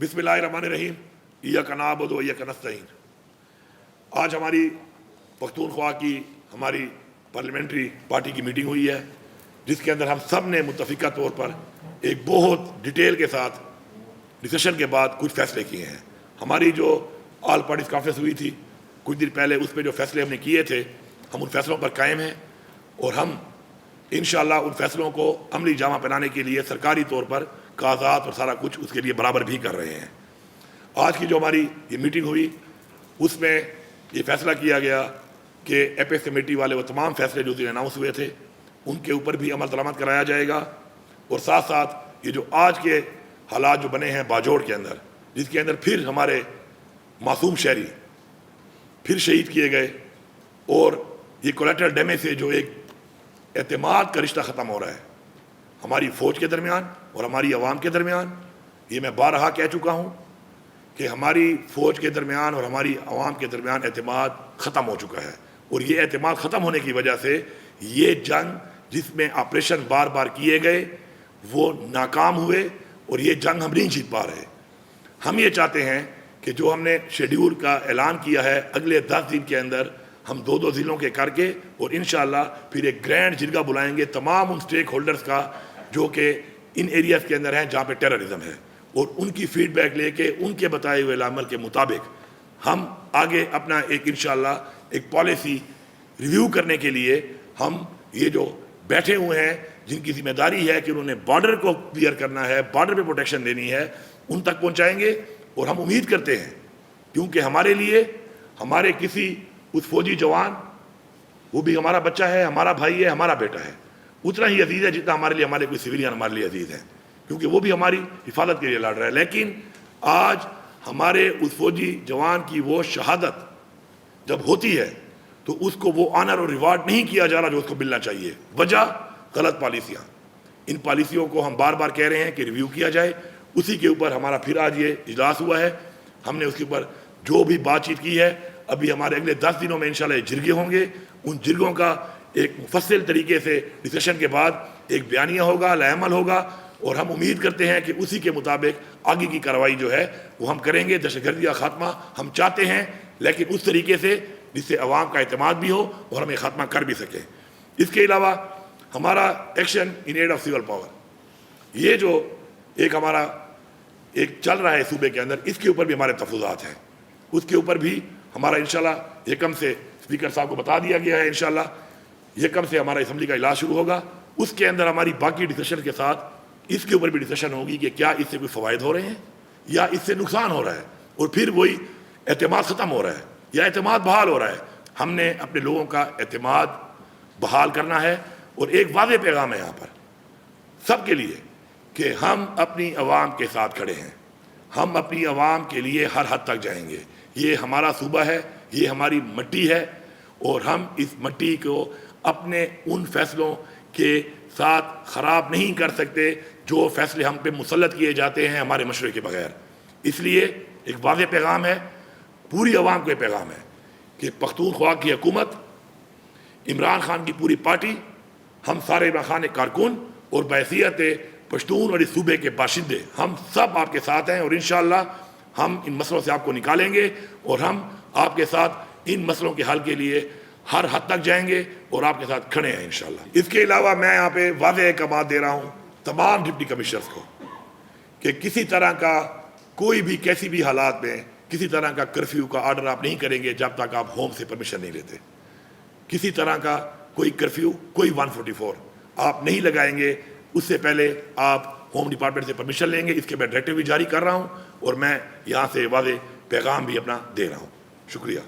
بسم اللہ الرحمن الرحیم، ایاک نعبد و ایاک نستعین۔ آج ہماری پختونخوا کی ہماری پارلیمنٹری پارٹی کی میٹنگ ہوئی ہے، جس کے اندر ہم سب نے متفقہ طور پر ایک بہت ڈیٹیل کے ساتھ ڈسکشن کے بعد کچھ فیصلے کیے ہیں۔ ہماری جو آل پارٹیز کانفرنس ہوئی تھی کچھ دن پہلے، اس میں جو فیصلے ہم نے کیے تھے ہم ان فیصلوں پر قائم ہیں، اور ہم انشاءاللہ ان فیصلوں کو عملی جامہ پہنانے کے لیے سرکاری طور پر کاغذات اور سارا کچھ اس کے لیے برابر بھی کر رہے ہیں۔ آج کی جو ہماری یہ میٹنگ ہوئی اس میں یہ فیصلہ کیا گیا کہ ایپیکس کمیٹی والے وہ تمام فیصلے جو اناؤنس ہوئے تھے ان کے اوپر بھی عمل درآمد کرایا جائے گا، اور ساتھ ساتھ یہ جو آج کے حالات جو بنے ہیں باجوڑ کے اندر، جس کے اندر پھر ہمارے معصوم شہری پھر شہید کیے گئے، اور یہ کولیٹرل ڈیمیج سے جو ایک اعتماد کا رشتہ ختم ہو رہا ہے ہماری فوج کے درمیان اور ہماری عوام کے درمیان۔ یہ میں بارہا کہہ چکا ہوں کہ ہماری فوج کے درمیان اور ہماری عوام کے درمیان اعتماد ختم ہو چکا ہے، اور یہ اعتماد ختم ہونے کی وجہ سے یہ جنگ جس میں آپریشن بار بار کیے گئے وہ ناکام ہوئے، اور یہ جنگ ہم نہیں جیت پا رہے۔ ہم یہ چاہتے ہیں کہ جو ہم نے شیڈیول کا اعلان کیا ہے اگلے 10 دن کے اندر ہم 2 ضلعوں کے کر کے، اور انشاءاللہ پھر ایک گرینڈ جرگہ بلائیں گے تمام ان سٹیک ہولڈرز کا جو کہ ان ایریاز کے اندر ہیں جہاں پہ ٹیررزم ہے، اور ان کی فیڈ بیک لے کے ان کے بتائے ہوئے عمل کے مطابق ہم آگے اپنا ایک انشاءاللہ ایک پالیسی ریویو کرنے کے لیے ہم یہ جو بیٹھے ہوئے ہیں جن کی ذمہ داری ہے کہ انہوں نے بارڈر کو کلیئر کرنا ہے، بارڈر پہ پروٹیکشن دینی ہے، ان تک پہنچائیں گے۔ اور ہم امید کرتے ہیں کیونکہ ہمارے لیے ہمارے کسی اس فوجی جوان، وہ بھی ہمارا بچہ ہے، ہمارا بھائی ہے، ہمارا بیٹا ہے، اتنا ہی عزیز ہے جتنا ہمارے لیے ہمارے کوئی سویلین ہمارے لیے عزیز ہیں، کیونکہ وہ بھی ہماری حفاظت کے لیے لڑ رہا ہے۔ لیکن آج ہمارے اس فوجی جوان کی وہ شہادت جب ہوتی ہے تو اس کو وہ آنر اور ریوارڈ نہیں کیا جا رہا جو اس کو ملنا چاہیے۔ وجہ غلط پالیسیاں، ان پالیسیوں کو ہم بار بار کہہ رہے ہیں کہ ریویو کیا جائے۔ اسی کے اوپر ہمارا پھر آج یہ اجلاس ہوا ہے، ہم نے اس کے اوپر جو بھی بات چیت کی ہے، ابھی ہمارے اگلے 10 دنوں میں انشاءاللہ یہ جرگے ہوں گے، ان جرگوں کا ایک مفصل طریقے سے ڈسکشن کے بعد ایک بیانیہ ہوگا، لائحہ عمل ہوگا، اور ہم امید کرتے ہیں کہ اسی کے مطابق آگے کی کارروائی جو ہے وہ ہم کریں گے۔ دہشت گردی کا خاتمہ ہم چاہتے ہیں، لیکن اس طریقے سے جس سے عوام کا اعتماد بھی ہو اور ہم یہ خاتمہ کر بھی سکیں۔ اس کے علاوہ ہمارا action in aid of civil power, یہ جو ایک ہمارا ایک چل رہا ہے صوبے کے اندر، اس کے اوپر بھی ہمارے تفصیلات ہیں، اس کے اوپر بھی ہمارا انشاءاللہ یکم سے اسپیکر صاحب کو بتا دیا گیا ہے، انشاءاللہ یکم سے ہمارا اسمبلی کا اجلاس شروع ہوگا۔ اس کے اندر ہماری باقی ڈسکشن کے ساتھ اس کے اوپر بھی ڈسکشن ہوگی کہ کیا اس سے کوئی فوائد ہو رہے ہیں یا اس سے نقصان ہو رہا ہے، اور پھر وہی اعتماد ختم ہو رہا ہے یا اعتماد بحال ہو رہا ہے۔ ہم نے اپنے لوگوں کا اعتماد بحال کرنا ہے، اور ایک واضح پیغام ہے یہاں پر سب کے لیے کہ ہم اپنی عوام کے ساتھ کھڑے ہیں، ہم اپنی عوام کے لیے ہر حد تک جائیں گے۔ یہ ہمارا صوبہ ہے، یہ ہماری مٹی ہے، اور ہم اس مٹی کو اپنے ان فیصلوں کے ساتھ خراب نہیں کر سکتے جو فیصلے ہم پہ مسلط کیے جاتے ہیں ہمارے مشورے کے بغیر۔ اس لیے ایک واضح پیغام ہے، پوری عوام کو یہ پیغام ہے کہ پختونخوا کی حکومت، عمران خان کی پوری پارٹی، ہم سارے عمران خان کے کارکن اور بحیثیت پشتون اور اس صوبے کے باشندے ہم سب آپ کے ساتھ ہیں، اور انشاءاللہ ہم ان مسئلوں سے آپ کو نکالیں گے، اور ہم آپ کے ساتھ ان مسئلوں کے حل کے لیے ہر حد تک جائیں گے اور آپ کے ساتھ کھڑے ہیں انشاءاللہ۔ اس کے علاوہ میں یہاں پہ واضح ایک بات دے رہا ہوں تمام ڈپٹی کمشنرز کو کہ کسی طرح کا کوئی بھی کیسی بھی حالات میں کسی طرح کا کرفیو کا آرڈر آپ نہیں کریں گے جب تک آپ ہوم سے پرمیشن نہیں لیتے۔ کسی طرح کا کوئی کرفیو، کوئی 144 آپ نہیں لگائیں گے، اس سے پہلے آپ ہوم ڈپارٹمنٹ سے پرمیشن لیں گے۔ اس کے میں ڈائریکٹیو بھی جاری کر رہا ہوں، اور میں یہاں سے واضح پیغام بھی اپنا دے رہا ہوں۔ شکریہ۔